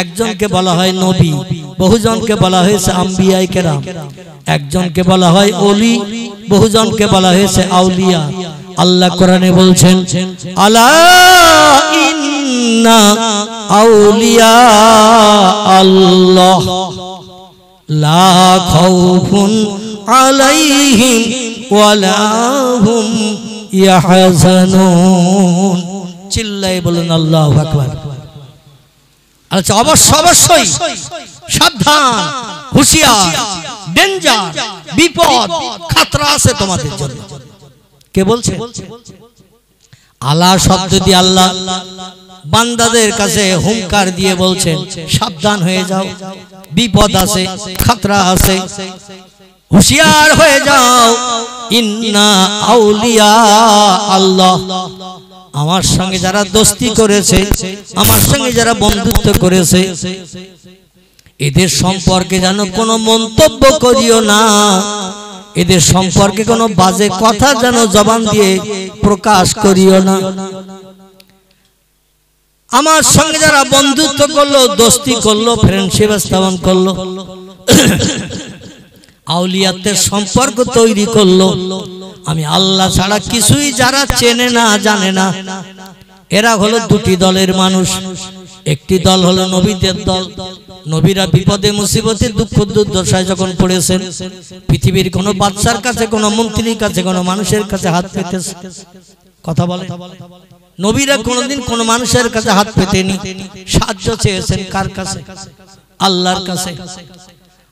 একজনকে বলা হয় নবী, বহুজনকে বলা হয়েছে আম্বিয়ায়ে কেরাম, একজনকে বলা হয় ওলি, বহুজনকে বলা হয়েছে আউলিয়া। আল্লাহ কোরআনে বলছেন আলা ইন্না আউলিয়া আল্লাহ লা খাউফুন আলাইহিম ওয়ালা হুম ইয়াহজানুন। চিল্লায়ে বলুন আল্লাহু আকবার। আচ্ছা, অবশ্যই সাবধান, হুঁশিয়ার, ডেঞ্জার, বিপদ, খাতরা আছে তোমাদের জন্য। কে বলছে? আল্লাহ শব্দ দিয়ে আল্লাহ বান্দাদের কাছে হুঙ্কার দিয়ে বলছেন সাবধান হয়ে যাও, বিপদ আছে, খাতরা আছে, হুঁশিয়ার হয়ে যাও। ইন্না আউলিয়া আল্লাহ, আমার সঙ্গে যারা দোস্তি করেছে, আমার সঙ্গে যারা বন্ধুত্ব করেছে, এদের সম্পর্কে যেন কোনো মন্তব্য করিও না, এদের সম্পর্কে কোনো বাজে কথা যেন জবান দিয়ে প্রকাশ করিও না। আমার সঙ্গে যারা বন্ধুত্ব করলো, দোস্তি করলো, ফ্রেন্ডশিপ স্থাপন করলো, আউলিয়াতের সম্পর্ক তৈরি করলো, আমি আল্লাহ ছাড়া কিছুই যারা চেনে না, জানে না, এরা হলো দুটি দলের মানুষ। একটি দল হলো নবীদের দল। নবীরা বিপদে মুসিবতে দুঃখ দুর্দশায় যখন পড়েছেন, পৃথিবীর কোনো বাদশার কাছে, কোনো মন্ত্রীর কাছে, কোনো মানুষের কাছে হাত পেতেছে? কথা বলে? নবীরা কোনোদিন কোনো মানুষের কাছে হাত পেতেনি, সাহায্য চেয়েছেন কার কাছে? আল্লাহর কাছে।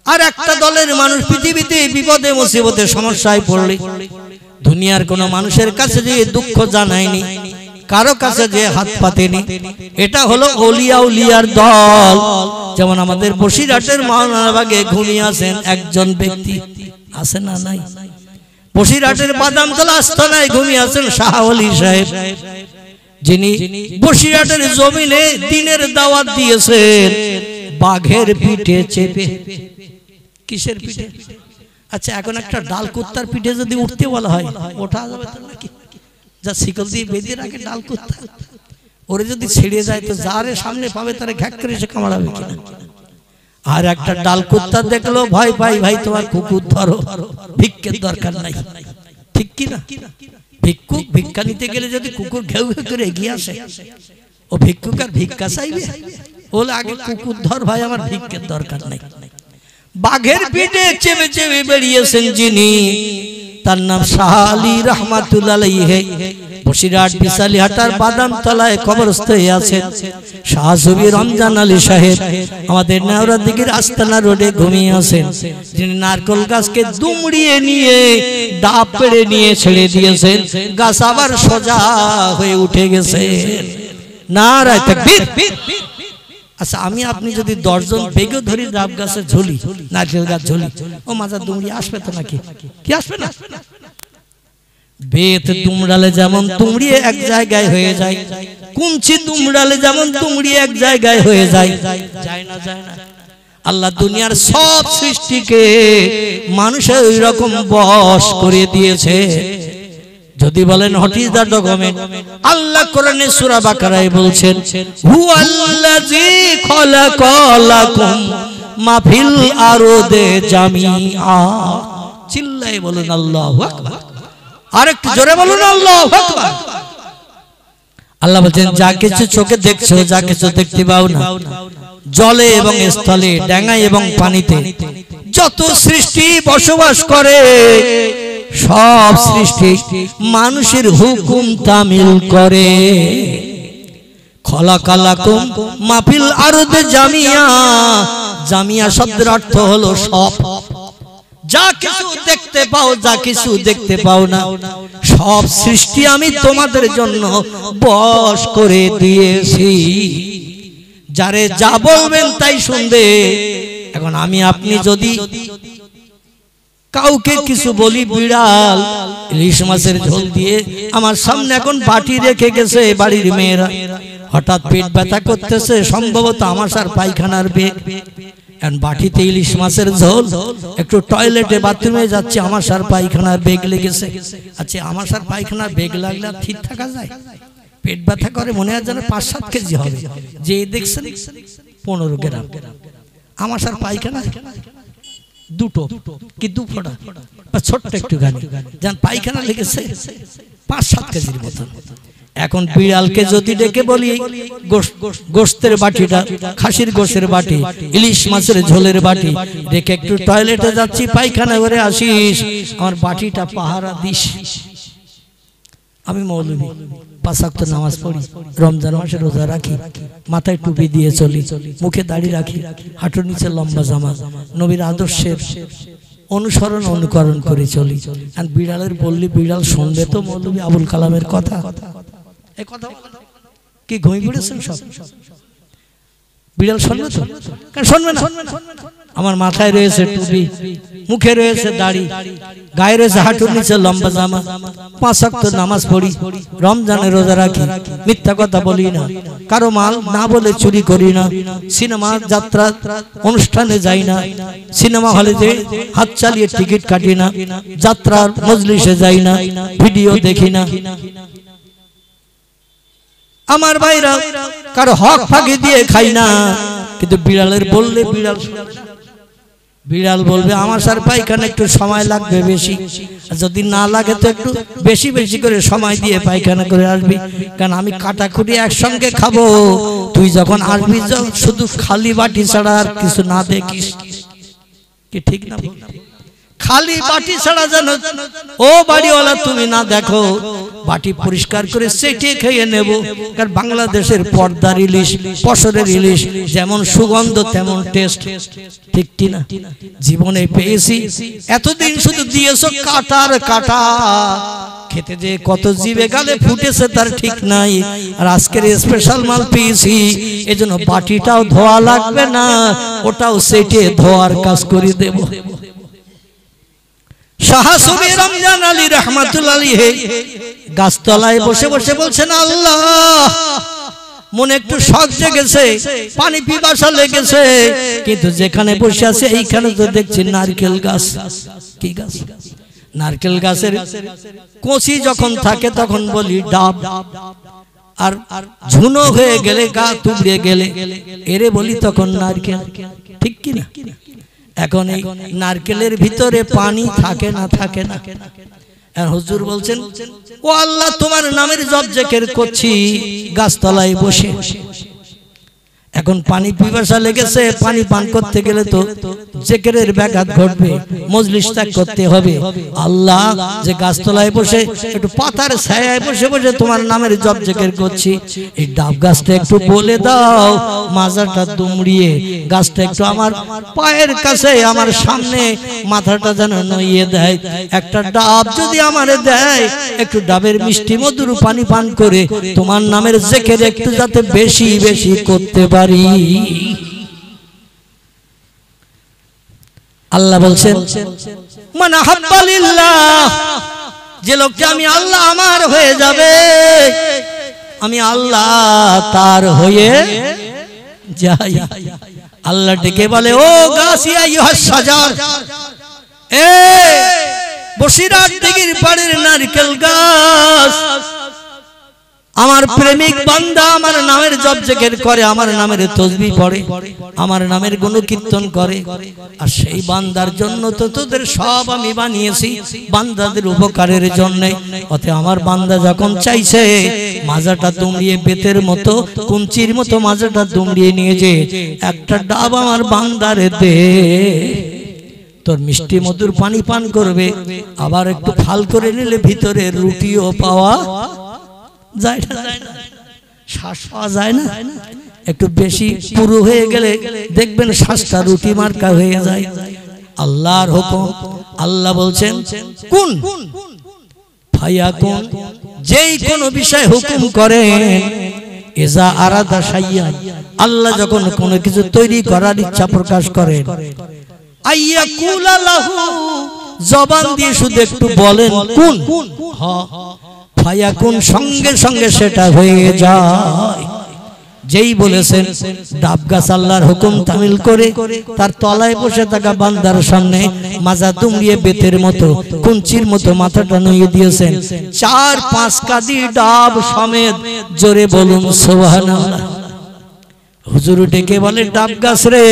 আর একটা দলের মানুষ পৃথিবীতে বিপদে মুসিবতে সমস্যায় পড়লে দুনিয়ার কোনো মানুষের কাছে যে দুঃখ জানায়নি, কারো কাছে যে হাত পাতেনি, এটা হলো ওলিয়া উলিয়ার দল। যেমন আমাদের বসিরহাটের মহানাবাগে ঘুমিয়ে আছেন একজন ব্যক্তি, আছে না নাই? বসিরহাটের বাদামতলা আস্তানায় ঘুমিয়ে আছেন শাহ ওলি সাহেব, যিনি বসিরহাটের জমিনে দিনের দাওয়াত দিয়েছেন বাঘের পিঠে চেপে। কিসের পিঠে? আচ্ছা, এখন একটা ডাল কুত্তার পিঠে যদি উঠতে বলা হয়, ওঠা যাবে তো নাকি? যা শিকল দিয়ে বেঁধে রাখে ডাল কুত্তা, ওরে যদি ছেড়ে যায় তো যারে সামনে পাবে তারে ঘ্যাক করে সে কামড়াবে কিনা? আর একটা ডাল কুত্তা দেখলো ভয় পাই, ভাই তোমার কুকুর ধরো, ভিক্ষের দরকার নাই, ঠিক কি না? ভিক্ষুক ভিক্ষা নিতে গেলে যদি কুকুর ঘেউ ঘেউ করে এগিয়ে আসে, ও ভিক্ষুক আর ভিক্ষা চাইবে? বলে আগে কুকুর ধর ভাই, আমার ভিক্ষের দরকার নাই। বাঘের পিঠে চেপে চেপে বেরিয়েছেন যিনি, তার নাম শাহ আলী রহমাতুল্লাহ আলাইহি। বসিরহাট বিশালীহাটার বাদামতলায় কবরস্থ হয়ে আছেন শাহ সুবি রমজান আলী সাহেব। আমাদের নেওরাদিগির আস্তানা রোডে ঘুমিয়ে আছেন, যিনি নারকেল গাছকে দুমড়িয়ে নিয়ে ডাব পেড়ে নিয়ে ছেড়ে দিয়েছেন, গাছ আবার সোজা হয়ে উঠে গেছে। নারায়ে তাকবীর। আচ্ছা, আমি আপনি যদি 10 জন বেগে ধরি ডাব গাছে ঝুলি, নারকেল গাছ ঝুলি, ও মাথা দুমড়ি আসবে তো নাকি? কি আসবে না? বেত দুমড়ালে যেমন দুমড়িয়ে এক জায়গায় হয়ে যায়, কুঞ্চি দুমড়ালে যেমন দুমড়িয়ে এক জায়গায় হয়ে যায়, যায় না? যায় না? আল্লাহ দুনিয়ার সব সৃষ্টিকে মানুষের ওই রকম বশ করে দিয়েছে। যদি বলেন হোয়াট ইজ দ্য ডকুমেন্ট, আল্লাহ কোরআনে সূরা বাকারায় বলছেন হুয়াল্লাযী খালাকালাকুম মা ফিল আরদে জামিআ। চিল্লায়ে বলুন আল্লাহু আকবার। আরেকটু জোরে বলুন আল্লাহু আকবার। আল্লাহ বলেন যা কিছু চোখে দেখছো, যা কিছু দেখতে পাও না, জলে এবং স্থলে, ডাঙায় এবং পানিতে যত সৃষ্টি বসবাস করে, সব সৃষ্টি মানুষের হুকুম তামিল করে। খলাকালাকুম মাফিল আরদে জামিয়া। জামিয়া শব্দের অর্থ হলো সব। যা কিছু দেখতে পাও, যা কিছু দেখতে পাও না, সব সৃষ্টি আমি তোমাদের জন্য বশ করে দিয়েছি। যারে যা বলবেন তাই শুনবে। এখন আমি আপনি যদি কাউকে কিছু বলি, বিড়াল ইলিশ মাছের ঝোল দিয়ে আমার সামনে এখন বাটি রেখে গেছে বাড়ির মেয়েরা, হঠাৎ পেট ব্যথা করতেছে, সম্ভবত আমাশার পায়খানার বেগ, এখন বাটিতে ইলিশ মাছের ঝোল, একটু টয়লেটে বাথরুমে যাচ্ছে, আমাশার পায়খানার বেগ লেগেছে। আচ্ছা, আমাশার পায়খানার বেগ লাগলে ঠিক থাকা যায়? পেট ব্যথা করে মনে হয় যেন 5-7 কেজি হবে, যে দেখছেন 15 গ্রাম। আমার স্যার পায়খানা দুটো কি 2 ফোঁটা বা ছোট্ট একটু গানি যেন পায়খানা লেগেছে 5-7 কেজির মতন। এখন বিড়ালকে যদি ডেকে বলি গোশতের বাটিটা, খাসির গোশের বাটি, ইলিশ মাছের ঝোলের বাটি রেখে একটু টয়লেটে যাচ্ছি, পায়খানা করে আসিস, আমার বাটিটা পাহারা দিস। আমি মৌলভী, 5 ওয়াক্ত নামাজ পড়ি, রমজান মাসে রোজা রাখি, মাথায় টুপি দিয়ে চলি, মুখে দাড়ি রাখি, হাঁটুর নিচে লম্বা জামা, নবীর আদর্শের অনুসরণ অনুকরণ করে চলি। আর বিড়ালের বললি বিড়াল শুনবে তো মৌলভী আবুল কালামের কথা? এই কথা কি ঘুমিয়ে পড়েছেন সব? বিড়াল শুনবে তো? কেন শুনবে না? আমার মাথায় রয়েছে টুপি, মুখে রয়েছে দাড়ি, গায়ে রয়েছে হাঁটুর নিচে লম্বা জামা, 5 ওয়াক্ত নামাজ পড়ি, রমজানে রোজা রাখি, মিথ্যা কথা বলি না, কারো মাল না বলে চুরি করি না, সিনেমা যাত্রা অনুষ্ঠানে যাই না, সিনেমা হলে যে হাত চালিয়ে টিকিট কাটি না, যাত্রার মজলিসে যাই না, ভিডিও দেখি না। আমার ভাইরা কারো হক ফাঁকি দিয়ে খাই না। কিন্তু বিড়ালের বললে বিড়াল বলবে আমার স্যার পায়খানা একটু সময় লাগবে বেশি, যদি না লাগে তো একটু বেশি বেশি করে সময় দিয়ে পায়খানা করে আসবি, কারণ আমি কাটাকুটি একসঙ্গে খাবো, তুই যখন আসবি শুধু খালি বাটি ছাড়া আর কিছু না দেখিস। কি ঠিক না? খালি বাটি ছাড়া যেন ও বাড়িওয়ালা তুমি না দেখো, বাটি পরিষ্কার করে সেটে খেয়ে নেব। কারণ বাংলাদেশের পর্দার ইলিশ, পশরের ইলিশ যেমন সুগন্ধ তেমন টেস্ট, ঠিক কি না? জীবনে পেয়েছি, এতদিন শুধু দিয়েছো কাটার কাটা, খেতে যে কত জিভে গালে ফুটেছে তার ঠিক নাই। আর আজকের স্পেশাল মাল পেয়েছি, এজন্য বাটিটাও ধোয়া লাগবে না, ওটাও সেটে ধোয়ার কাজ করে দেব। শাহ সুফি রমজান আলী রহমাতুল্লাহ আলাইহি গাছতলায় বসে বসে বলছেন, আল্লাহ মনে একটু শখ জেগেছে, পানি পিপাসা লেগেছে, কিন্তু যেখানে বসে আছে এইখানে তো দেখছি নারকেল গাছ। কি গাছ? নারকেল গাছের কচি যখন থাকে তখন বলি ডাব, আর ঝুনো হয়ে গেলে গা তুবড়ে গেলে এরে বলি তখন নারকেল, ঠিক কি না? এখন এই নারকেলের ভিতরে পানি থাকে না, থাকে না। আর হুজুর বলছেন, ও আল্লাহ তোমার নামের জপ জিকির করছি গাছতলায় বসে, এখন পানি পিপাসা লেগেছে, পানি পান করতে গেলে তো জিকিরের ব্যাঘাত ঘটবে, মজলিস ত্যাগ করতে হবে। আল্লাহ যে গাছতলায় বসে একটু পাতার ছায়ায় বসে বসে তোমার নামের জপ জিকির করছি, এই ডাব গাছটা একটু বলে দাও, মাজাটা দুমড়িয়ে গাছটা একটু আমার পায়ের কাছে আমার সামনে মাথাটা যেন নইয়ে দেয়, একটা ডাব যদি আমারে দেয়, একটু ডাবের মিষ্টি মধুর পানি পান করে তোমার নামের জিকির একটু যাতে বেশি বেশি করতে পারি। আল্লাহ বলছেন, মান আহাব্বা লিল্লাহ, যে লোকটা আমি আল্লাহ আমার হয়ে যাবে, আমি আল্লাহ তার হয়ে যাই। আল্লাহ ডেকে বলে, ও গাছিয়া ইউহাস সাজার, এ বসিরাত দিঘির পাড়ের নারকেল গাছ, আমার প্রেমিক বান্দা আমার নামের জপ জিকির করে, আমার নামের তাসবিহ পড়ে, আমার নামের গুণকীর্তন করে, আর সেই বান্দার জন্য তো তোদের সব আমি বানিয়েছি বান্দাদের উপকারের জন্য। অতএব আমার বান্দা যখন চাইছে মাজাটা দুমড়িয়ে বেতের মতো কুঞ্চির মতো মাজাটা দুমড়িয়ে নিয়ে যে একটা ডাব আমার বান্দারে দে, তোর মিষ্টি মধুর পানি পান করবে, আবার একটু ফাল করে নিলে ভিতরে রুটিও পাওয়া যায় না, শ্বাস পাওয়া যায় না, একটু বেশি পুরো হয়ে গেলে দেখবেন শ্বাসটা রুটি মার্কা হয়ে যায়। আল্লাহর হুকুম, আল্লাহ বলছেন কোন ফায়াকুন, যেই কোনো বিষয় হুকুম করেন, ইজা আরাদা শাইয়ান, আল্লাহ যখন কোনো কিছু তৈরি করার ইচ্ছা প্রকাশ করেন, আইয়াকুলা লাহু, জবান দিয়ে শুধু একটু বলেন কোন, ফায়াকুন, সঙ্গে সঙ্গে সেটা হয়ে যায়। যেই বলেছেন ডাব গাছ আল্লাহর হুকুম তামিল করে তার তলায় বসে থাকা বান্দার সামনে মাজা দুমড়িয়ে বেতের মতো কুঞ্চির মতো মাথাটা নুয়ে দিয়েছেন 4-5 কাঁদি ডাব সমেত। জোরে বলুন সুবহানাল্লাহ। হুজুর ডেকে বলে ডাব গাছ রে,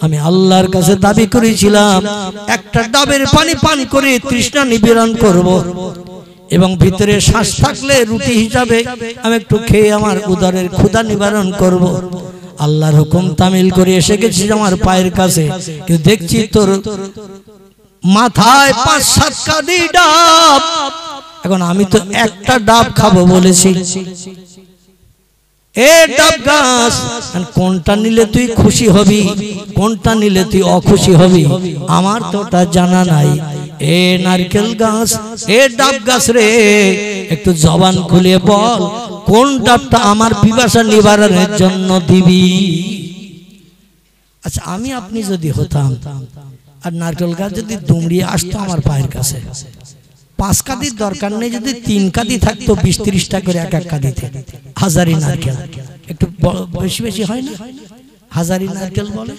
আমি আল্লাহর কাছে দাবি করেছিলাম একটা ডাবের পানি পান করে তৃষ্ণা নিবারণ করব, এবং ভিতরে শ্বাস থাকলে রুটি হিসাবে আমি একটু খেয়ে আমার উদরের ক্ষুধা নিবারণ করব। আল্লাহর হুকুম তামিল করে এসে গেছি আমার পায়ের কাছে, কিন্তু দেখছি তোর মাথায় 5-7 কাঁদি ডাব। এখন আমি তো একটা ডাব খাবো বলেছি। এ ডাব গাছ, কোনটা নিলে তুই খুশি হবি, কোনটা নিলে তুই অখুশি হবি, আমার তো ওটা জানা নাই। এ নারকেল গাছ, এ ডাব গাছ রে, একটু জবান খুলে বল কোন ডাবটা আমার পিপাসা নিবারণের জন্য দিবি। আচ্ছা, আমি আপনি যদি হতাম আর নারকেল গাছ যদি দুমড়িয়ে আসতো আমার পায়ের কাছে, 5 কাঁদির দরকার নেই, যদি 3 কাঁদি থাকতো 20-30টা করে এক এক কাঁদিতে, হাজারি নারকেল। একটু বেশি বেশি হয় না, হাজারি নারকেল বলে,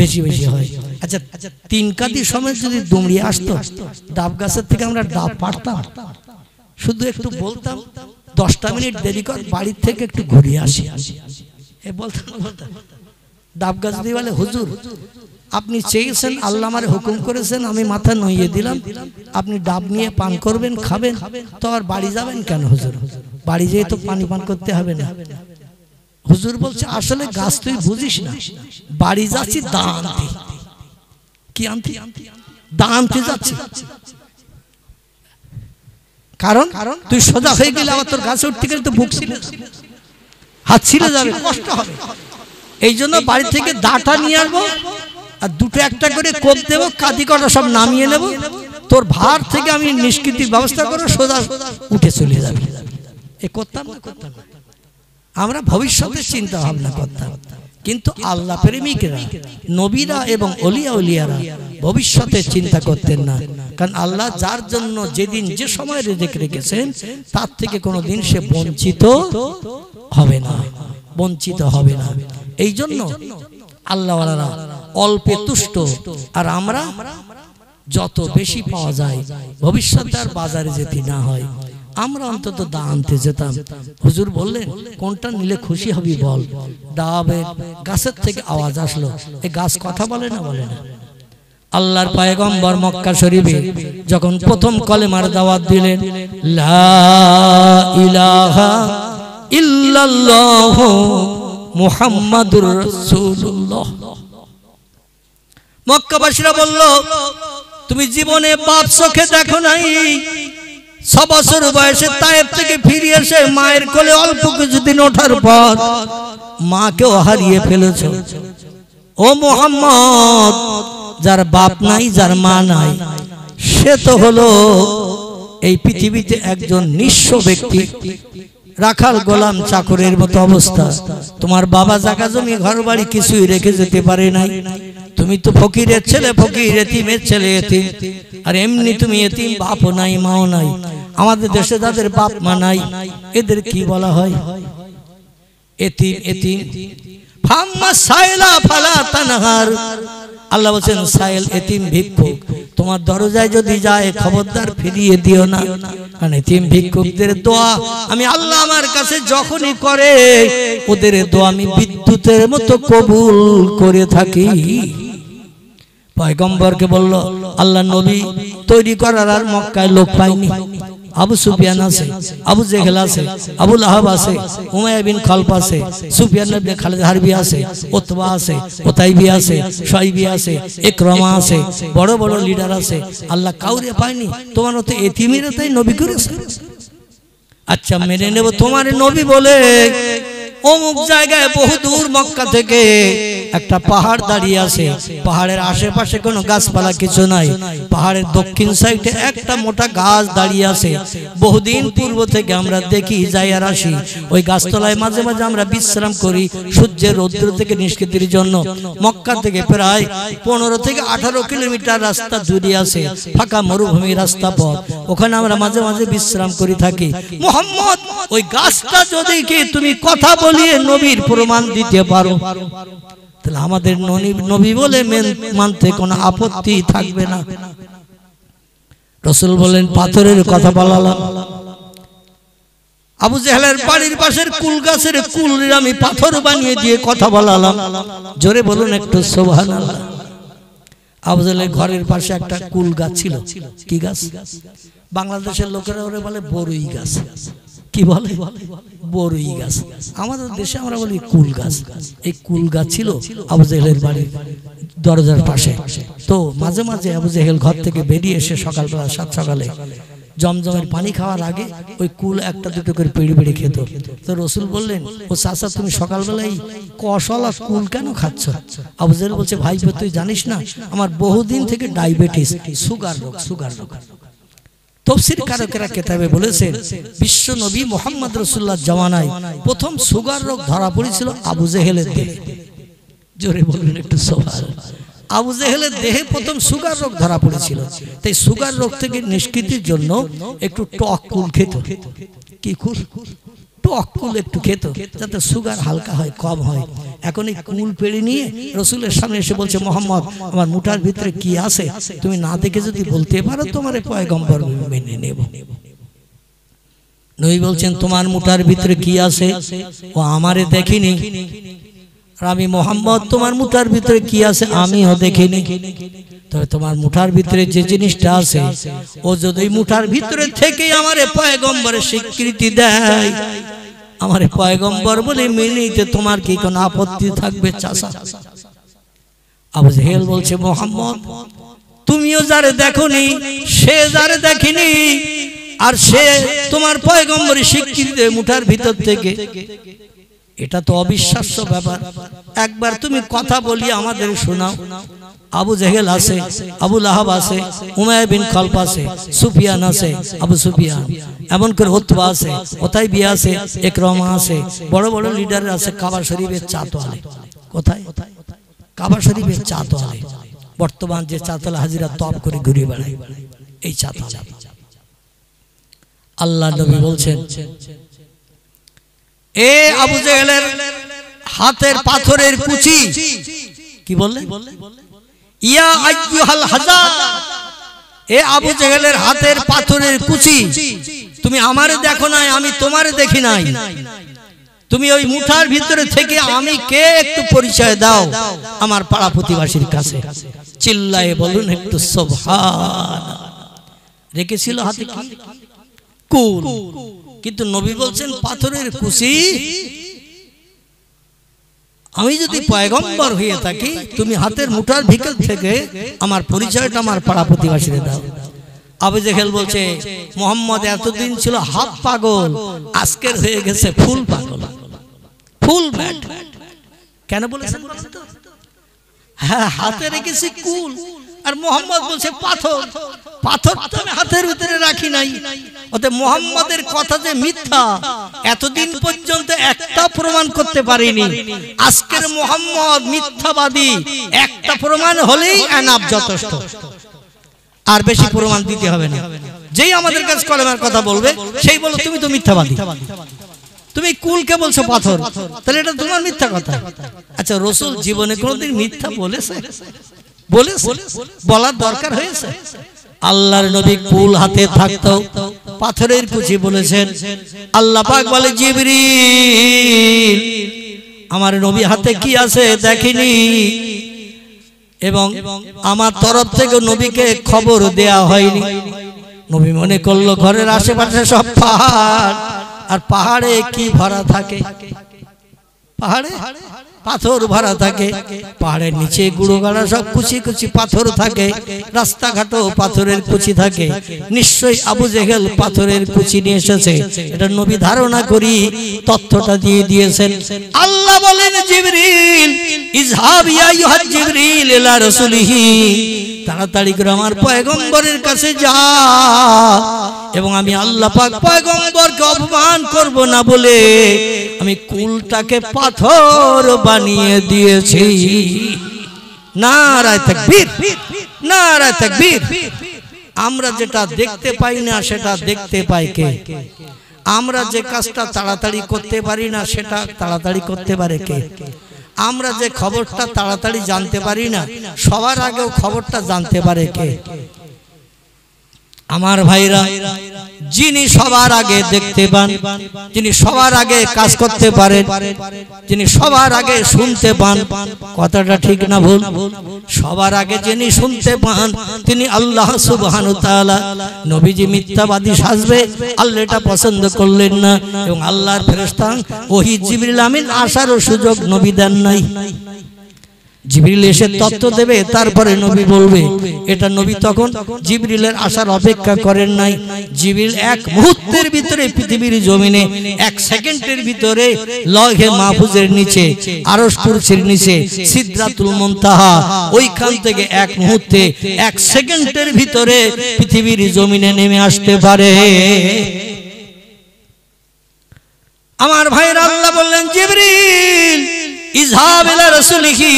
বেশি বেশি হয়। আচ্ছা, 3 কাঁদি সময় যদি দুমড়িয়ে আসতো, ডাব গাছের থেকে আমরা ডাব পাড়তাম, শুধু একটু বলতাম 10টা মিনিট দেরি কর, বাড়ির থেকে একটু ঘুরিয়ে আসি, এ বলতাম। ডাব গাছ দিয়ে বলে হুজুর আপনি চেয়েছেন, আল্লাহ আমারে হুকুম করেছেন, আমি মাথা নুইয়ে দিলাম, আপনি ডাব নিয়ে পান করবেন, খাবেন, তো আর বাড়ি যাবেন কেন হুজুর? বাড়ি যেয়ে তো পানি পান করতে হবে না। হুজুর বলছে আসলে গাছ তুই বুঝিস না, বাড়ি যাচ্ছি দা আনতে। কি আনতে? দা আনতে যাচ্ছি। কারণ তুই সোজা হয়ে গেলে আবার তোর গাছে উঠতে গেলে তো বুক ছিলে, হাত ছিলে যাবে, কষ্ট হবে। এই জন্য বাড়ি থেকে দাটা নিয়ে আসবো, আর 2-1টা করে কোপ দেবো, কাঁদি কটা সব নামিয়ে নেব, তোর ভার থেকে আমি নিষ্কৃতির ব্যবস্থা করে সোজা উঠে চলে যাবে। এ করতাম না, করতাম না। আমরা ভবিষ্যতের চিন্তা ভাবনা করতাম, কিন্তু আল্লাহ প্রেমিকরা, নবীরা এবং ওলিয়া উলিয়ারা ভবিষ্যতের চিন্তা করতেন না। কারণ আল্লাহ যার জন্য যেদিন যে সময় রিজিক রেখেছেন তার থেকে কোনোদিন সে বঞ্চিত হবে না, বঞ্চিত হবে না। এই জন্য আল্লাহওয়ালারা অল্পে তুষ্ট, আর আমরা যত বেশি পাওয়া যায় ভবিষ্যতে আর বাজারে যেতে না হয়, আমরা অন্তত দা আনতে যেতাম। হুজুর বললেন কোনটা নিলে খুশি হবি বল। ডাবের গাছের থেকে আওয়াজ আসলো, এই গাছ কথা বলে না, বলে না। আল্লাহর পয়গম্বর মক্কা শরীফে যখন প্রথম কলেমার দাওয়াত দিলেন, লা ইলাহা ইল্লাল্লাহু মুহাম্মাদুর রাসূলুল্লাহ, মক্কাবাসীরা বলল তুমি জীবনে বাপ চোখে দেখো নাই, 6 বছর বয়সে তায়েব থেকে ফিরে এসে মায়ের কোলে অল্প কিছুদিন ওঠার পর মাকেও হারিয়ে ফেলেছ। ও মুহাম্মদ, যার বাপ নাই, যার মা নাই, সে তো হলো এই পৃথিবীতে একজন নিঃস্ব ব্যক্তি, রাখাল গোলাম চাকরের মতো অবস্থা। তোমার বাবা জায়গা জমি ঘর বাড়ি কিছুই রেখে যেতে পারে নাই, তুমি তো ফকিরের ছেলে, ফকির, এতিমের ছেলে এতিম। আর এমনি তুমি এতিম, বাপও নাই মাও নাই। আমাদের দেশে যাদের বাপ মা নাই এদের কি বলা হয়? এতিম। এতিম ফাম্মা সাইলা ফালা তানহার, আল্লাহ বলেন সাইল এতিম ভিক্ষুক তোমার দরজায় যদি যায় খবরদার ফিরিয়ে দিও না, কারণ এতিম ভিক্ষুকদের দোয়া আমি আল্লাহ আমার কাছে যখনই করে ওদের দোয়া আমি বিদ্যুতের মতো কবুল করে থাকি। পয়গম্বরকে বলল আল্লাহ নবী তৈরি করার আর মক্কায় লোক পাইনি। আবু সুফিয়ান আছে, আবু জেহেল আছে, আবু লাহাব আছে, উমাইয়া বিন খালফ আছে, সুফিয়ান ইবনে খালিদ হারবি আছে, উতবা আছে, উতাইবি আছে, শাইবি আছে, ইকরামা আছে, বড় বড় লিডার আছে। আল্লাহ কাউরে পায়নি, তোমার মতো এতিমেরা তাই নবী করেছে। আচ্ছা মেনে নেব তোমার নবী বলে অমুক জায়গায় বহু দূর মক্কা থেকে একটা পাহাড় দাঁড়িয়ে আছে, পাহাড়ের আশেপাশে কোনো গাছপালা কিছু নাই, পাহাড়ের দক্ষিণ সাইডে একটা মোটা গাছ দাঁড়িয়ে আছে। বহুদিন পূর্ব থেকে আমরা দেখি যাই আর আসি, ওই গাছতলায় মাঝে মাঝে আমরা বিশ্রাম করি সূর্যের রৌদ্র থেকে নিষ্কৃতির জন্য। মক্কা থেকে প্রায় 15 থেকে 18 কিলোমিটার রাস্তা দূরে আছে, ফাঁকা মরুভূমি রাস্তা পথ, ওখানে আমরা মাঝে মাঝে বিশ্রাম করে থাকি। মুহাম্মদ ওই গাছটা যদি কি তুমি কথা বলিয়ে নবীর প্রমাণ দিতে পারো, তাহলে আমাদের নবী বলে মানতে কোনো আপত্তি থাকবে না। রাসূল বলেন পাথরের কথা বলালাম। আবু জেহেলের বাড়ির পাশের কুল গাছের কুল আমি পাথর বানিয়ে দিয়ে কথা বলালাম। জোরে বলুন একটু সুবহানাল্লাহ। আবু জেহেলের ঘরের পাশে একটা কুল গাছ ছিল। কি গাছ? বাংলাদেশের লোকেরা ওরে বলে বড়ই গাছ। কি বলে? বড়ই গাছ। আমাদের দেশে আমরা বলি কুল গাছ। এই কুল গাছ ছিল আবু জেহেলের বাড়ির দরজার পাশে। তো মাঝে মাঝে আবু জেহেল ঘর থেকে বেরিয়ে এসে সকালবেলা সাত সকালে জমজমের পানি খাওয়ার আগে ওই কুল একটা দুটো করে পেড়ে পেড়ে খেত। তো রাসূল বললেন, ও চাচা তুমি সকালবেলায় কষলা কুল কেন খাচ্ছ? আবু জেহেল বলছে, ভাই তুই জানিস না আমার বহুদিন থেকে ডায়াবেটিস, সুগার রোগ। তাফসীর কারকেরা কিতাবে বলেছেন বিশ্ব নবী মুহাম্মদ রাসূলুল্লাহ জামানায় প্রথম সুগার রোগ ধরা পড়েছিল আবু জেহেলের দেহে। জোরে বলুন একটু সুবহানাল্লাহ। আবু জেহেলের দেহে প্রথম সুগার রোগ ধরা পড়েছিল। তাই সুগার রোগ থেকে নিষ্কৃতির জন্য একটু টক কুল খেত। কি কুল? টক কুল একটু খেত, যাতে সুগার হালকা হয়, কম হয়। এখন এই কুল পেড়ে নিয়ে রাসূলের সামনে এসে বলছে, মুহাম্মদ আমার মুঠার ভিতরে কি আছে তুমি না দেখে যদি বলতে পারো তোমার পয়গম্বর মেনে নেব। নবী বলছেন, তোমার মুঠার ভিতরে কি আছে ও আমারে দেখিনি, আর আমি মুহাম্মদ তোমার মুঠার ভিতরে কি আছে আমিও দেখিনি। তবে তোমার মুঠার ভিতরে যে জিনিসটা আছে ও যদি মুঠার ভিতরে থেকে আমারে পয়গম্বরের স্বীকৃতি দেয়, আমারে পয়গম্বর বলে মেনে নিতে তোমার কি কোনো আপত্তি থাকবে চাচা? আবু জেহেল বলছে, মুহাম্মদ তুমিও যারে দেখোনি সে যারে দেখিনি, আর সে তোমার পয়গম্বরের স্বীকৃতি দেয় মুঠার ভিতর থেকে, এটা তো অবিশ্বাস্য ব্যাপার। একবার তুমি কথা বলি আমাদের শোনাও। আবু জেহেল আছে, আবু লাহাব আছে, উমাইয়া বিন খালফ আছে, সুফিয়ান আছে, আবু সুফিয়ান, এমন করে উতবা আছে, উতাইবিয়া আছে, ইকরামা আছে, বড় বড় লিডার আছে। কাবা শরীফের চাতওয়ালে। কোথায়? কাবা শরীফের চাতওয়ালে। বর্তমান যে চাতওয়ালা হাজিরা তপ করে ঘুরে বেড়ায়, এই চাতওয়ালা। আল্লাহ নবী বলছেন, এ আবু জেহেলের হাতের পাথরের কুচি, কি বললেন? ইয়া আইয়ুহাল হাজার, এ আবু জেহেলের হাতের পাথরের কুচি, তুমি আমারে দেখো নাই, আমি তোমারে দেখি নাই। তুমি ওই মুঠার ভিতরে থেকে আমি কে একটু পরিচয় দাও আমার পাড়া প্রতিবাসীর কাছে। চিল্লায়ে বলুন একটু সুবহানাল্লাহ। রেখেছিল হাতে কি? কুল। কিন্তু নবী বলছেন পাথরের কুচি, আমি যদি পয়গম্বর হয়ে থাকি তুমি হাতের মুঠার ভিতর থেকে আমার পরিচয়টা আমার পাড়া প্রতিবাসীদের দাও। আবু জেহেল বলছে, মুহাম্মদ এতদিন ছিল হাফ পাগল, আজকের হয়ে গেছে ফুল পাগল, ফুল ম্যাড। কেন বলেছেন? হ্যাঁ, হাতে রেখেছি কুল, আর মুহাম্মদ বলছে পাথর। পাথর তো আমি হাতের ভিতরে রাখি নাই। অতএব মুহাম্মদের কথা যে মিথ্যা এতদিন পর্যন্ত একটা প্রমাণ করতে পারিনি। আজকের মুহাম্মদ মিথ্যাবাদী, একটা প্রমাণ হলেই এনাফ, যথেষ্ট। আর বেশি প্রমাণ দিতে হবে না। যেই আমাদের কাছে কলেমার কথা বলবে সেই বলো তুমি তো মিথ্যাবাদী, তুমি কুলকে বলছো পাথর, তাহলে এটা তোমার মিথ্যা কথা। আচ্ছা, রাসূল জীবনে কোনোদিন মিথ্যা বলেছে? বলার দরকার হয়েছে? আল্লাহর নবী কুল হাতে থাকতো পাথরের কুচি বলেছেন। আল্লাহ পাক বলে, জিবরিল আমার নবী হাতে কি আছে দেখিনি, এবং আমার তরফ থেকে নবীকে খবর দেয়া হয়নি। নবী মনে করলো ঘরের আশেপাশে সব পাহাড়, আর পাহাড়ে কি ভরা থাকে? পাহাড়ে পাথর ভরা থাকে। পাহাড়ের নিচে গুঁড়ো গাড়া সব কুচি কুচি পাথর থাকে, রাস্তাঘাটও পাথরের কুচি থাকে। নিশ্চয়ই আবু জেহেল পাথরের কুচি নিয়ে এসেছে, এটা নবী ধারণা করি তথ্যটা দিয়ে দিয়েছেন। আল্লাহ বলেন, জিবরিল ইযহাব ইয়া আইয়ুহা জিবরিল ইলা রাসূলিহি, তাড়াতাড়ি করে আমার পয়গম্বরের কাছে যা, এবং আমি আল্লাহ পাক পয়গম্বরকে অপমান করব না বলে আমি কুলটাকে পাথর বানিয়ে দিয়েছি। নারায়ে তাকবীর, নারায়ে তাকবীর। আমরা যেটা দেখতে পাই না সেটা দেখতে পাই কে? আমরা যে কাজটা তাড়াতাড়ি করতে পারি না সেটা তাড়াতাড়ি করতে পারে কে? আমরা যে খবরটা তাড়াতাড়ি জানতে পারি না সবার আগেও খবরটা জানতে পারে কে? আমার ভাইরা, যিনি সবার আগে দেখতে পান, যিনি সবার আগে কাজ করতে পারেন, যিনি সবার আগে শুনতে পান, কথাটা ঠিক না ভুল? সবার আগে যিনি শুনতে পান তিনি আল্লাহ সুবহানাহু ওয়া তাআলা। নবীজি মিথ্যাবাদী সাজবে, আল্লাহ এটা পছন্দ করলেন না, এবং আল্লাহর ফেরেশতা ওহী জিবরিল আমিন আসারও সুযোগ নবী দেন নাই। জিবরিল এসে তত্ত্ব দেবে, তারপরে নবী বলবে, এটা নবী তখন জিবরিলের আসার অপেক্ষা করেন নাই। জিবরিল এক মুহূর্তের ভিতরে পৃথিবীর জমিনে, এক সেকেন্ডের ভিতরে লৌহে মাহফুজের নিচে, আরশ কুরসির নিচে, সিদরাতুল মুনতাহা, ওইখান থেকে এক মুহূর্তে, এক সেকেন্ডের ভিতরে পৃথিবীর জমিনে নেমে আসতে পারে। আমার ভাইরা, আল্লাহ বললেন জিবরিল ইযহাব ইলা রাসূলিহি,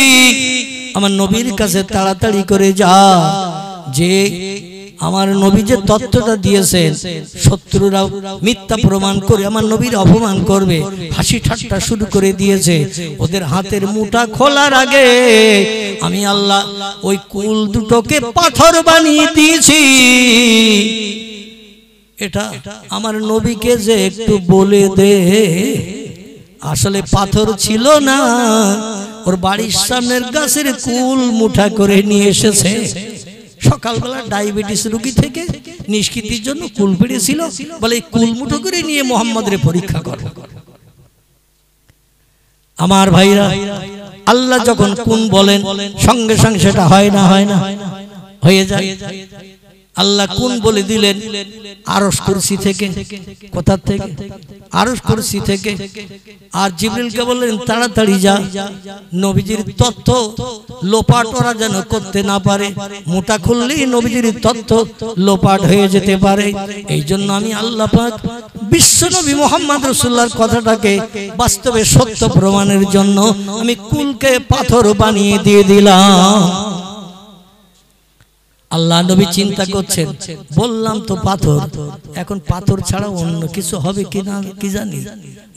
আমার নবীর কাছে তাড়াতাড়ি করে যা, যে আমার নবী যে তত্ত্বটা দিয়েছেন শত্রুরা মিথ্যা প্রমাণ করে আমার নবীর অপমান করবে, হাসি ঠাট্টা শুরু করে দিয়েছে। ওদের হাতের মুঠা খোলার আগে আমি আল্লাহ ওই কুল দুটোকে পাথর বানিয়ে দিয়েছি। এটা আমার নবীকে যে একটু বলে দে, আসলে পাথর ছিল না, ওর বাড়ির সামনের গাছের কুল মুঠা করে নিয়ে এসেছে। সকালবেলা ডায়াবেটিস রোগী থেকে নিষ্কৃতির জন্য কুল পেড়েছিল, বলে কুল মুঠো করে নিয়ে মোহাম্মদের পরীক্ষা কর। আমার ভাইরা, আল্লাহ যখন কোন বলেন সঙ্গে সঙ্গে সেটা হয় না, হয় না, হয়ে যায়। আল্লাহ কোন বলে দিলেন আরশ কুরসি থেকে। কোথা থেকে? আরশ কুরসি থেকে। আর জিবরিলকে বললেন তাড়াতাড়ি যা, নবীজির তথ্য লোপাট ওরা যেন করতে না পারে, মোটা খুললেই নবীজির তথ্য লোপাট হয়ে যেতে পারে। এই জন্য আমি আল্লাহ পাক বিশ্বনবী মুহাম্মদ রাসূলুল্লাহর কথাটাকে বাস্তবে সত্য প্রমাণের জন্য আমি কুলকে পাথর বানিয়ে দিয়ে দিলাম। আল্লাহ নবী চিন্তা করছেন, বললাম তো পাথর, এখন পাথর ছাড়া অন্য কিছু হবে কিনা কি জানি।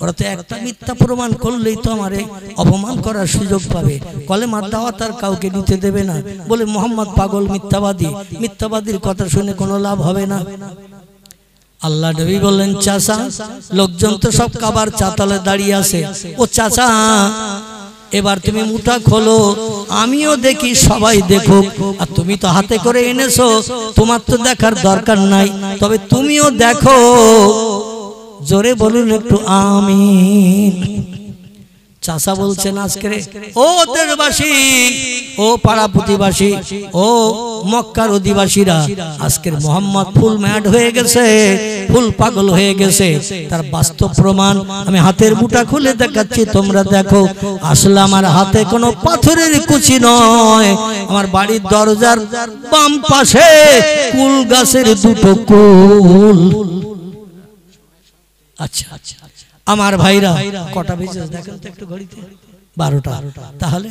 ওরা তো একটা মিথ্যা প্রমাণ করলেই তো আমারে অপমান করার সুযোগ পাবে, কলেমার দাওয়াত আর কাউকে নিতে দেবে না, বলে মোহাম্মদ পাগল, মিথ্যাবাদী, মিথ্যাবাদীর কথা শুনে কোনো লাভ হবে না। আল্লাহ নবী বললেন, চাচা, লোকজন তো সব কাবার চাতালে দাঁড়িয়ে আছে, ও চাচা এবার তুমি মুঠা খোলো, আমিও দেখি, সবাই দেখুক। আর তুমি তো হাতে করে এনেছো, তোমার তো দেখার দরকার নাই, তবে তুমিও দেখো। জোরে বলুন একটু আমিন। চাচা বলছেন, আজকে ও দেশবাসী, ও পাড়া প্রতিবাসী, ও মক্কার অধিবাসীরা, আজকের মোহাম্মদ ফুল ম্যাড হয়ে গেছে, ফুল পাগল হয়ে গেছে। তার বাস্তব প্রমাণ আমি হাতের মুঠা খুলে দেখাচ্ছি, তোমরা দেখো। আসলে আমার হাতে কোনো পাথরের কুচি নয়, আমার বাড়ির দরজার বাম পাশে কুল গাছের দুটো কুল। আচ্ছা আচ্ছা, আমার ভাইরা, কটা বেজে দেখেন তো একটু ঘড়িতে? 12টা। তাহলে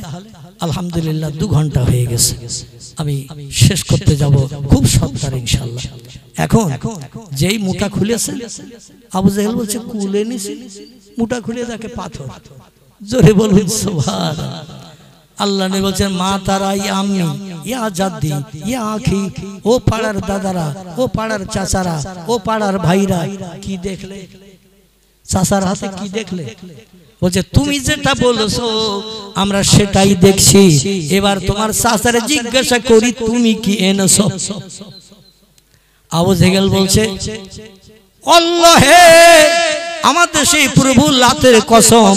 আলহামদুলিল্লাহ 2 ঘন্টা হয়ে গেছে, আমি শেষ করতে যাব খুব সত্তর ইনশাআল্লাহ। এখন যেই মুঠা খুলেছে, আবু জাহেল বলছে কুলে নিছি, মুঠা খুলে দেখে পাথর। জোরে বলুন সুবহানাল্লাহ। আল্লাহ নবী বলছেন, মা তারা ইয়া আম্মি ইয়া জাদ্দি ইয়া আখি, ও পাড়ার দাদারা, ও পাড়ার চাচারা, ও পাড়ার ভাইরা, কি দেখলে? চাচার হাতে কি দেখলে? বলছে তুমি যেটা বলেছো আমরা সেটাই দেখছি। এবার তোমার চাচারে জিজ্ঞাসা করি, তুমি কি এনেছো? আবু জাহেল বলছে, আল্লাহে, আমাদের সেই প্রভু লাতের কসম,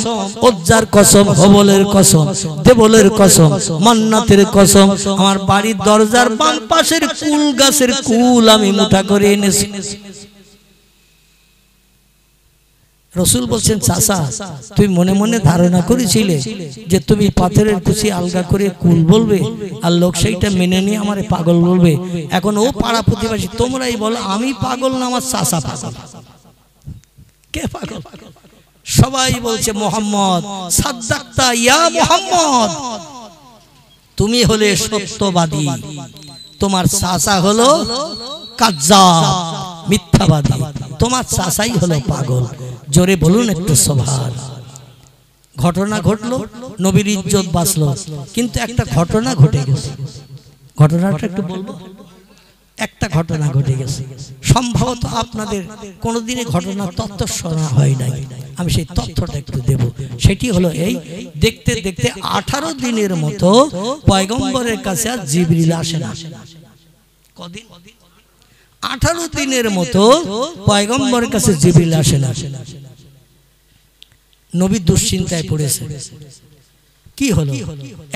উজ্জার কসম, হবলের কসম, দেবলের কসম, মান্নাতের কসম, আমার বাড়ির দরজার বাম পাশের কুল গাছের কুল আমি মুঠা করে এনেছি। রসুল বলছেন চাচা তুই মনে মনে ধারণা করেছিলে যে তুমি পাথরের কুচি আলগা করে কুল বলবে আর লোক সেইটা মেনে নিয়ে আমারে পাগল বলবে। এখন ও পাড়া প্রতিবেশী তোমরাই বলো আমি পাগল না আমার চাচা পাগল। কে পাগল? সবাই বলছে মোহাম্মদ সাদ্দাক্তা ইয়া মোহাম্মদ, তুমি হলে সত্যবাদী, তোমার চাচা হলো কাজ্জাব মিথ্যাবাদী, তোমার চাচাই হলো পাগল। জোরে বলুন একটু সুবহান। ঘটনা ঘটলো, নবীর ইজ্জত বাঁচলো, কিন্তু একটা ঘটনা ঘটে গেছে। ঘটনাটা একটু বলবো। একটা ঘটনা ঘটে গেছে, সম্ভবত আপনাদের কোনোদিনে ঘটনার তথ্য শোনা হয় নাই, আমি সেই তথ্যটা একটু দেব। সেটি হলো এই, দেখতে দেখতে 18 দিনের মতো পয়গম্বরের কাছে আর জিবরিল আসে না। কদিন? 18 দিনের মতো পয়গম্বরের কাছে জিবরিল আসে না। নবী দুশ্চিন্তায় পড়েছে। কি হলো?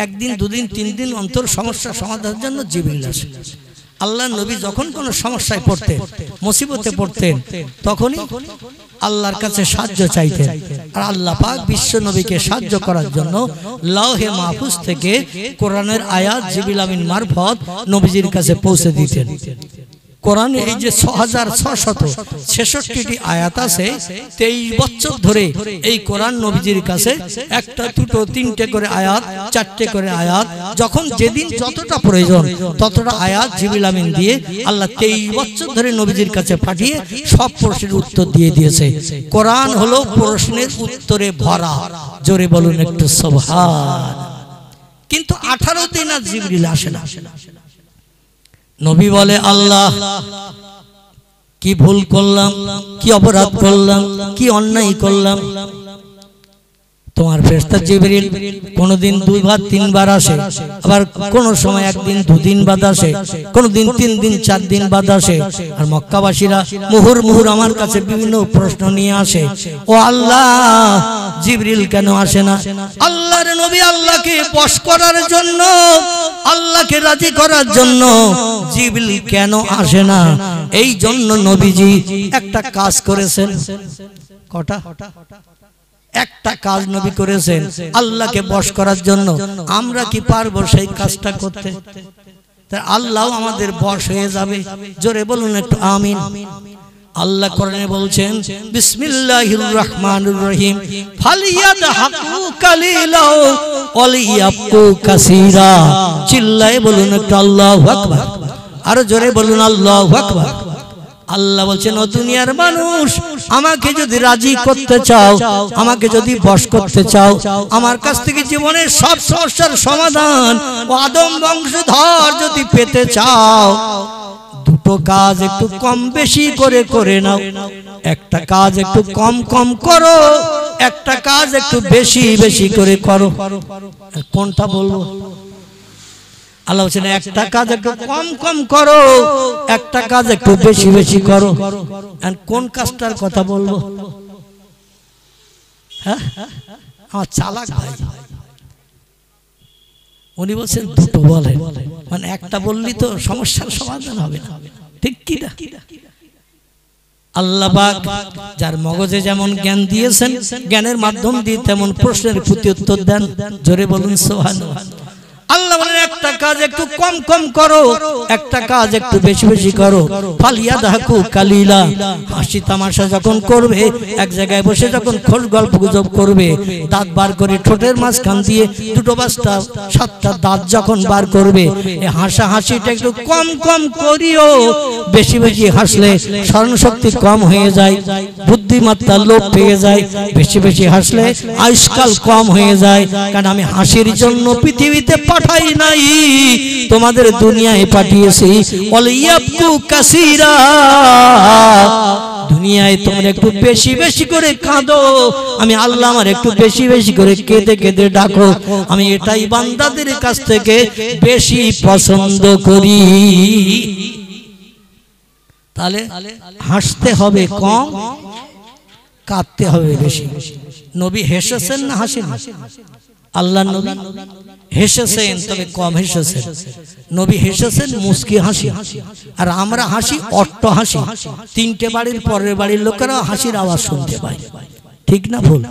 একদিন দুদিন তিন দিন অন্তর সমস্যা সমাধানের জন্য জিবরিল আসে। আল্লাহ নবী যখন কোনো সমস্যায় পড়তেন, মুসিবতে পড়তেন, তখনই আল্লাহর কাছে সাহায্য চাইতেন। আর আল্লাহ পাক বিশ্ব নবীকে সাহায্য করার জন্য লাওহে মাহফুজ থেকে কোরআনের আয়াত জিবরিল আমিন মারফত নবীজির কাছে পৌঁছে দিতেন। কোরআনে এই যে 6666টি আয়াত আছে, 23 বছর ধরে এই কোরআন নবীজির কাছে একটা দুটো তিনটে করে আয়াত, চারটে করে আয়াত, যখন যেদিন যতটা প্রয়োজন ততটা আয়াত জিবরিল আমিন দিয়ে আল্লাহ 23 বছর ধরে নবীজির কাছে পাঠিয়ে সব প্রশ্নের উত্তর দিয়ে দিয়েছে। কোরআন হলো প্রশ্নের উত্তরে ভরা। জোরে বলুন একটু সুবহান। কিন্তু 18 দিন আর জিবরিল আসে না। নবী বলে আল্লাহ কি ভুল করলাম, কি অপরাধ করলাম, কি অন্যায় করলাম? তোমার ফেরেশতা জিবরিল কোনদিন 2 বার 3 বার আসে, আবার কোন সময় একদিন 2 দিন বাদ আসে, কোনদিন 3 দিন 4 দিন বাদ আসে। আর মক্কাবাসীরা মুহুর মুহুর আমার কাছে বিভিন্ন প্রশ্ন নিয়ে আসে, ও আল্লাহ জিবরিল কেন আসে না? আল্লাহর নবী আল্লাহকে বশ করার জন্য, আল্লাহকে রাজি করার জন্য জিবরিল কেন আসে না? এই জন্য নবীজি একটা কাজ করেছেন। কটা? একটা কাজ নবী করেছেন আল্লাহকে বশ করার জন্য। আমরা কি পারবো সেই কাজটা করতে? তাই আল্লাহ আমাদের বশ হয়ে যাবে। জোরে বলুন একটু আমিন। আল্লাহ কোরআনে বলছেন বিসমিল্লাহির রহমানির রহিম, ফালিয়াদহাকু কালিলাও ওয়ালিয়াবকু কাসীরা। চিল্লায়ে বলুন একটু আল্লাহু আকবার। আরো জোরে বলুন আল্লাহু আকবার। আল্লাহ বলছেন ও দুনিয়ার মানুষ, আমাকে যদি রাজি করতে চাও, আমাকে যদি বশ করতে চাও, আমার কাছ থেকে জীবনের সব সমস্যার সমাধান ও আদম বংশধর যদি পেতে চাও, দুটো কাজ একটু কম বেশি করে করে নাও। একটা কাজ একটু কম কম করো, একটা কাজ একটু বেশি বেশি করে করো। কোনটা বলবো? আল্লাহ বলছেন একটা কাজ একটু কম কম করো, একটা কাজ একটু বেশি বেশি করো। কোন কাজটার কথা বলবো? হ্যাঁ, আমার চালাক ভাই উনি বলছেন দুটো বলেন, মানে একটা বললি তো সমস্যার সমাধান হবে না, ঠিক কি না? আল্লাহ পাক যার মগজে যেমন জ্ঞান দিয়েছেন, জ্ঞানের মাধ্যম দিয়ে তেমন প্রশ্নের প্রতি উত্তর দেন। জোরে বলুন সুবহানাল্লাহ। আল্লাহ বলেন একটা কাজ একটু কম কম করো, একটা কাজ একটু বেশি বেশি করো। ফালিয়াদহাকু কালিলা, হাসি তামাশা যখন করবে, এক জায়গায় বসে যখন খোশ গল্প গুজব করবে, দাঁত বার করে ঠোঁটের মাঝখান দিয়ে 2টো 5টা 7টা দাঁত যখন বার করবে, এই হাসা হাসিটা একটু কম কম করিও। বেশি বেশি হাসলে স্মরণ শক্তি কম হয়ে যায়, বুদ্ধিমত্তা লোপ পেয়ে যায়। বেশি বেশি হাসলে আয়ুষ্কাল কম হয়ে যায়। কারণ আমি হাসির জন্য পৃথিবীতে পাঠাই নাই, তোমাদের দুনিয়ায় পাঠিয়েছি। ওয়ালিয়াবকু কাসীরা, দুনিয়ায় তোমরা একটু বেশি বেশি করে কাঁদো, আমি আল্লাহ আমার একটু বেশি বেশি করে কেঁদে কেঁদে ডাকো। আমি এটাই বান্দাদের কাছ থেকে বেশি পছন্দ করি। তাহলে হাসতে হবে কম, কাঁদতে হবে বেশি। নবী হেসেছেন না হাসেন? আল্লাহ নবী হেসেছেন, তবে কম হেসেছেন। নবী হেসেছেন মুস্কি হাসি, আর আমরা হাসি অট্ট হাসি। 3টে বাড়ির পরের বাড়ির লোকেরা হাসির আওয়াজ শুনতে পায়। ঠিক না ভুল?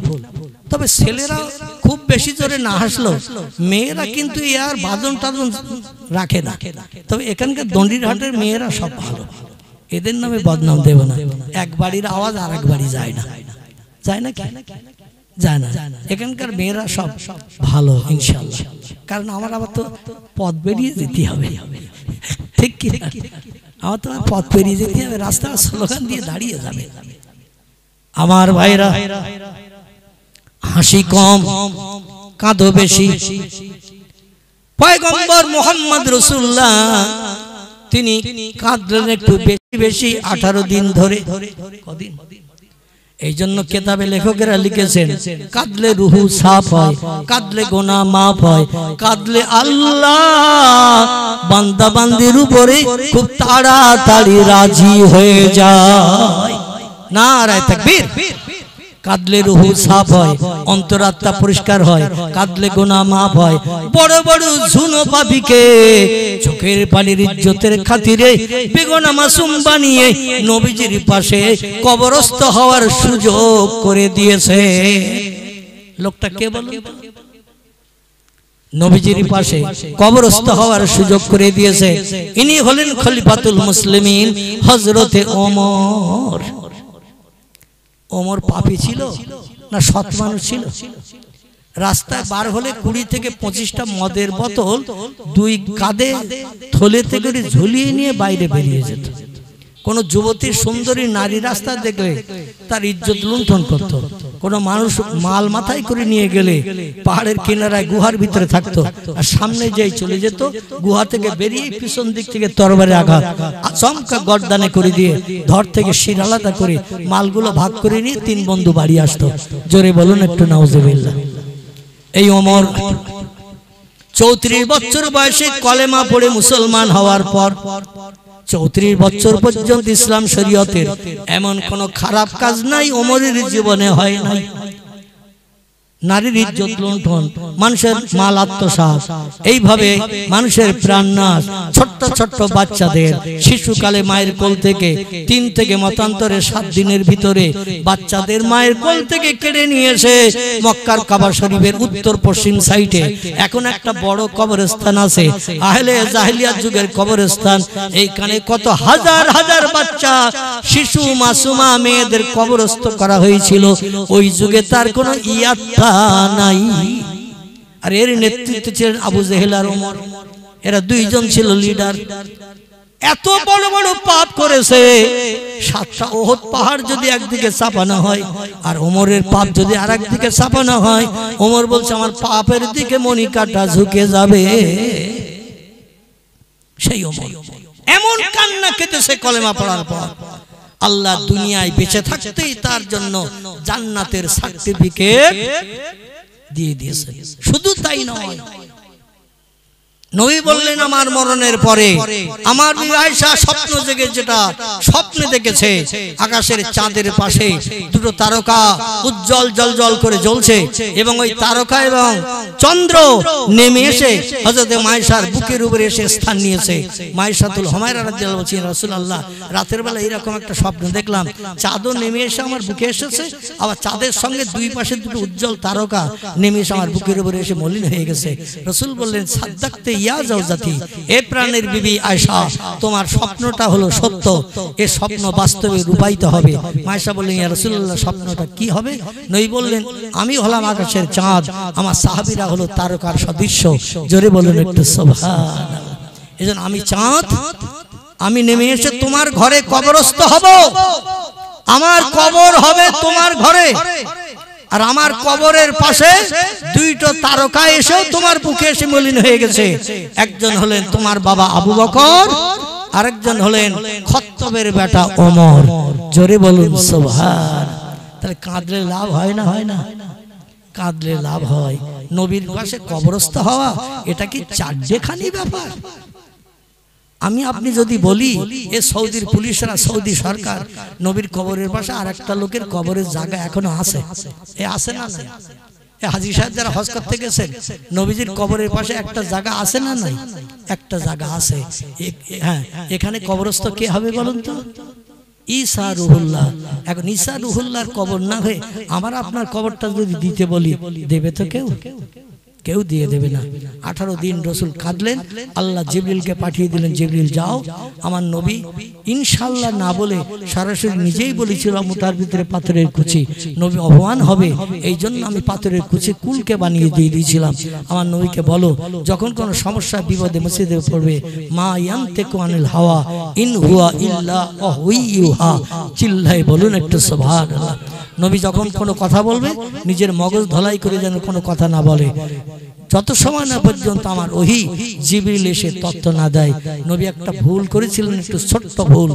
তবে ছেলেরা খুব বেশি জোরে না হাসলো, মেয়েরা কিন্তু আর বাদন টাদন রাখে না। তবে এখানকার দণ্ডিরহাটের মেয়েরা সব ভালো, এদের নামে বদনাম দেব না। এক বাড়ির আওয়াজ আর এক বাড়ি যায় না, যায় না, যায় না। এখানকার মেয়েরা সব ভালো ইনশাআল্লাহ। কারণ আমার আবার তো পথ বেরিয়ে যেতে হবে, ঠিক কি? আমার তো পথ পেরিয়ে যেতে হবে, রাস্তার স্লোগান দিয়ে দাঁড়িয়ে যাবে। আমার ভাইরা, হাসি কম কাঁদো বেশি। পয়গম্বর মুহাম্মদ রাসূলুল্লাহ তিনি কাঁদলেন একটু বেশি বেশি 18 দিন ধরে। কদিন? এই জন্য কেতাবে লেখকেরা লিখেছেন, কাঁদলে রুহু সাফ হয়, কাঁদলে গুনাহ মাফ হয়, কাঁদলে আল্লাহ বান্দা বান্দির উপরে খুব তাড়াতাড়ি রাজি হয়ে যায়। নারায়ে তাকবীর। কাঁদলে রুহু সাফ হয়, অন্তরাত্মা পরিষ্কার হয়, কাঁদলে গুনাহ মাফ হয়। বড় বড় ঝুনো পাপীকে চোখের পানির ইজ্জতের খাতিরে বেগুনা মাসুম বানিয়ে নবীজির পাশে কবরস্থ হওয়ার সুযোগ করে দিয়েছে। লোকটা কে বলুন? নবীজির পাশে কবরস্থ হওয়ার সুযোগ করে দিয়েছে। ইনি হলেন খলিফাতুল মুসলিমিন হযরতে ওমর। ওমর পাপী ছিল না সৎ মানুষ ছিল? রাস্তায় বার হলে 20 থেকে 25টা মদের বোতল দুই কাঁধে থলেতে করে ঝুলিয়ে নিয়ে বাইরে বেরিয়ে যেত। কোন যুবতী সুন্দরী নারী রাস্তা দেখলে তার ইজ্জত লুণ্ঠন করত। কোন মানুষ মাল মাথায় করে নিয়ে গেলে পাহাড়ের কিনারায় গুহার ভিতরে থাকতো, আর সামনে যেই চলে যেত গুহা থেকে বেরিয়ে পিছন দিক থেকে তরবারে আঘাত, আচমকা গর্দানে করে দিয়ে ধর থেকে শির আলাদা করে মালগুলো ভাগ করে নিয়ে 3 বন্ধু বাড়ি আসতো। জোরে বলুন একটু নাউজুবিল্লাহ। এই ওমর 34 বছর বয়সে কলেমা পড়ে মুসলমান হওয়ার পর 34 বছর পর্যন্ত ইসলাম শরীয়তের এমন কোন খারাপ কাজ নাই ওমরের জীবনে হয় নাই। নারীর ইজ্জত লুণ্ঠন, মানুষের মাল আত্মসাৎ, এইভাবে মানুষের প্রাণ নাশ, ছোট্ট ছোট্ট বাচ্চাদের শিশুকালে মায়ের কোল থেকে 3 থেকে মতান্তরে 7 দিনের ভিতরে বাচ্চাদের মায়ের কোল থেকে কেড়ে নিয়ে এসে মক্কার কাবা শরীফের উত্তর পশ্চিম সাইডে এখন একটা বড় কবরস্থান আছে, আহলে জাহেলিয়াত যুগের কবরস্থান। এইখানে কত হাজার হাজার বাচ্চা শিশু মাসুমা মেয়েদের কবরস্থ করা হয়েছিল। ওই যুগে তার কোনো ইয়াত্তা নাই। আর এর নেতৃত্বে ছিলেন আবু জেহেল আর ওমর। এরা দুইজন ছিল লিডার। এত বড় বড় পাপ করেছে, 7টা ওহদ পাহাড় যদি একদিকে চাপানো হয় আর ওমরের পাপ যদি আরেক দিকে চাপানো হয়, ওমর বলছে আমার পাপের দিকে মণিকাটা ঝুঁকে যাবে। সেই ওমর এমন কান্না কেঁদেছে কলেমা পড়ার পর। আল্লাহ দুনিয়ায় বেঁচে থাকতেই তার জন্য জান্নাতের সার্টিফিকেট দিয়ে দিয়েছে। শুধু তাই নয়, নবী বললেন আমার মরণের পরে আমার বিবি আয়েশা স্বপ্ন জেগে যেটা স্বপ্নে দেখেছে, আকাশের চাঁদের পাশে 2টো তারকা উজ্জ্বল জলজল করে জ্বলছে এবং ওই তারকা এবং চন্দ্র নেমে এসে হযরত মায়েশার বুকের উপরে এসে স্থান নিয়েছে। মায়েশাতুল হুমায়রা রাদিয়াল্লাহু বলছেন, রাসূলুল্লাহ রাতের বেলা এরকম একটা স্বপ্ন দেখলাম, চাঁদও নেমে এসে আমার বুকে এসেছে, আবার চাঁদের সঙ্গে দুই পাশে 2টো উজ্জ্বল তারকা নেমে এসে আমার বুকের উপরে এসে মলিন হয়ে গেছে। রাসূল বললেন, সাদ্দাকতে ইয়া জাওজাতি, এ প্রাণের বিবি আয়েশা, তোমার স্বপ্নটা হলো সত্য, এ স্বপ্ন বাস্তবে রূপায়িত হবে। মায়েশা বললেন, ইয়া রাসূলুল্লাহ স্বপ্নটা কি হবে? নবী বললেন, আমি হলাম আকাশের চাঁদ, আমার সাহাবীরা হলো তারকার সদৃশ্য। জোরে বলুন একটু সুবহানাল্লাহ। এজন্য আমি চাঁদ, আমি নেমে এসে তোমার ঘরে কবরস্থ হব, আমার কবর হবে তোমার ঘরে, আর আমার কবরের পাশে 2টো তারকা এসেও তোমার বুকে এসে মলিন হয়ে গেছে। একজন হলেন তোমার বাবা আবু বকর, আরেকজন হলেন খত্তবের বেটা ওমর। জোরে বলুন সুবহান। তাহলে কাঁদলে লাভ হয় না? হয় না? কাঁদলে লাভ হয়। নবীর পাশে কবরস্থ হওয়া এটা কি চারটেখানি ব্যাপার? আমি আপনি যদি বলি এ সৌদির পুলিশরা, সৌদি সরকার নবীর কবরের পাশে আরেকটা লোকের কবরের জায়গা এখনো আছে, এ আছে না? এ হাজী সাহেব যারা হজ করতে গেছেন, নবীজির কবরের পাশে একটা জায়গা আছে না? নাই, একটা জায়গা আছে। হ্যাঁ, এখানে কবরস্থ কে হবে বলুন তো? ঈসা রুহুল্লাহ। এখন ঈসা রুহুল্লাহর কবর না হয়ে আমার আপনার কবরটা যদি দিতে বলি, দেবে তো কেউ? কেউ দিয়ে দেবে না। 18 দিন রসুল কাঁদলেন, আল্লাহ জিবরিলকে পাঠিয়ে দিলেন, জিবরিল যাও আমার নবী ইনশাআল্লাহ না বলে সরাসরি নিজেই বলেছিল মুতার ভিতরে পাথরের কুচি, নবী অপমান হবে, এই জন্য আমি পাথরের কুচি কুলকে বানিয়ে দিয়ে দিয়েছিলাম। আমার নবীকে বলো যখন কোনো সমস্যা বিপদে মসজিদে পড়বে, মা ইয়ানতিকু আনিল হাওয়া ইন হুয়া ইল্লা ওয়াহয়ুহা, চিল্লায় বলুন একটু সুবহানাল্লাহ। নবী যখন কোনো কথা বলবে নিজের মগজ ধলাই করে যেন কোনো কথা না বলে, যত সময় না পর্যন্ত আমার ওহী জিবরিল এসে তথ্য না দেয়। নবী একটা ভুল করেছিলেন, একটু ছোট্ট ভুল,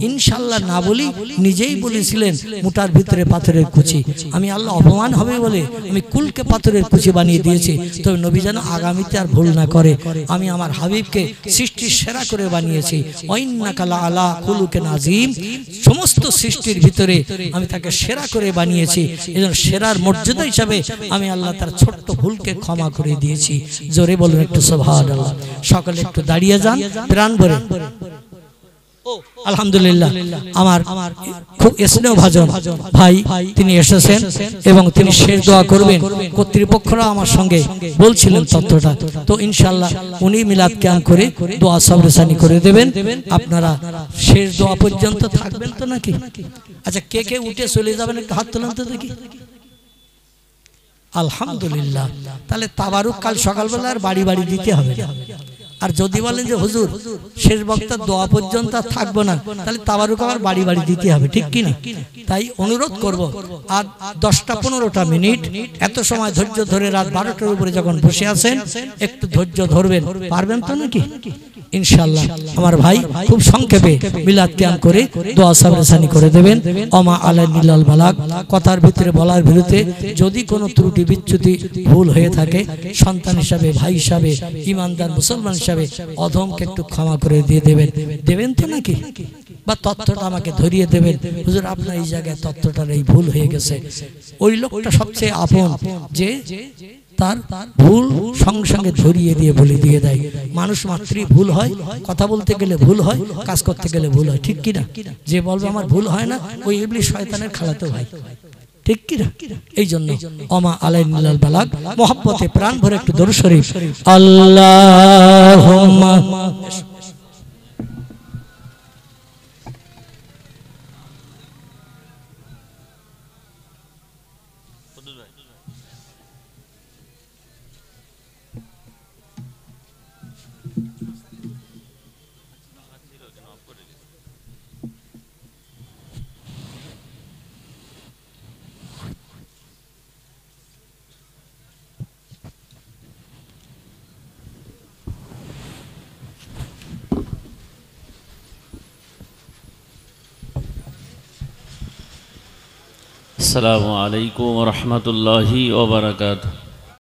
ইনশাআল্লাহ না বলি নিজেই বলেছিলেন মুটার ভিতরে পাথরের কুচি, আমি আল্লাহ অপমান হবে বলে আমি কুলকে পাথরের কুচি বানিয়ে দিয়েছি। তবে নবী যেন আগামীতে আর ভুল না করে, আমি আমার হাবিবকে সৃষ্টির সেরা করে বানিয়েছি। ওয়াইন্নাকা লাআলা খুলুকিন আযীম, সমস্ত সৃষ্টির ভিতরে আমি তাকে সেরা করে বানিয়েছি। এজন্য সেরার মর্যাদা হিসাবে আমি আল্লাহ তার ছোট্ট ভুলকে ক্ষমা করে দিয়েছি। জোরে বলুন একটু সুবহানাল্লাহ। সকলে একটু দাঁড়িয়ে যান প্রাণ ভরে। আলহামদুলিল্লাহ, আমার খুব স্নেহ ভাজন ভাই তিনি এসেছেন এবং তিনি শেষ দোয়া করবেন। কর্তৃপক্ষরা আমার সঙ্গে বলছিলেন তথ্যটা, তো ইনশাআল্লাহ উনি মিলাদ ক্যাম্প করে দোয়া সাবরেসানি করে দেবেন। আপনারা শেষ দোয়া পর্যন্ত থাকবেন তো নাকি? আচ্ছা, কে কে উঠে চলে যাবেন একটু হাত তোলেন তো দেখি। আলহামদুলিল্লাহ, তাহলে তাবারুক কাল সকালবেলা আর বাড়ি বাড়ি দিতে হবে না। আর যদি বলেন যে হুজুর শেষ বক্তার দোয়া পর্যন্ত থাকবো না, তাহলে তাবারুক আবার বাড়ি বাড়ি দিতে হবে, ঠিক কি না? তাই অনুরোধ করব, আর 10টা-15টা মিনিট এত সময় ধৈর্য ধরে রাত 12টার উপরে যখন বসে আছেন একটু ধৈর্য ধরবেন, পারবেন তো নাকি? ইনশাআল্লাহ আমার ভাই খুব সংক্ষেপে মিলাদ কিয়াম করে দোয়া সাবরেসানি করে দেবেন। ওমা আলাইহিল বালাগ, কথার ভিতরে বলার বিরুদ্ধে যদি কোনো ত্রুটি বিচ্যুতি ভুল হয়ে থাকে, সন্তান হিসাবে, ভাই হিসাবে, ঈমানদার মুসলমান হিসাবে অধমকে একটু ক্ষমা করে দিয়ে দেবেন। দেবেন তো নাকি? বা তথ্যটা আমাকে ধরিয়ে দেবেন, হুজুর আপনার এই জায়গায় তথ্যটার এই ভুল হয়ে গেছে। ওই লোকটা সবচেয়ে আপন যে তার ভুল সঙ্গে সঙ্গে ধরিয়ে দিয়ে বলে দিয়ে দেয়। মানুষ মাত্রই ভুল হয়, কথা বলতে গেলে ভুল হয়, কাজ করতে গেলে ভুল হয়, ঠিক কিনা? যে বলবে আমার ভুল হয় না, ওই ইবলিস শয়তানের খালাতো ভাই, ঠিক কিনা? এই জন্য ওমা আলাইহিল বালাগ, মহব্বতে প্রাণ ভরে একটু দরুদ শরীফ। আল্লাহুম্মা আসসালামু আলাইকুম ওয়া রাহমাতুল্লাহি ওয়া বারাকাতুহু।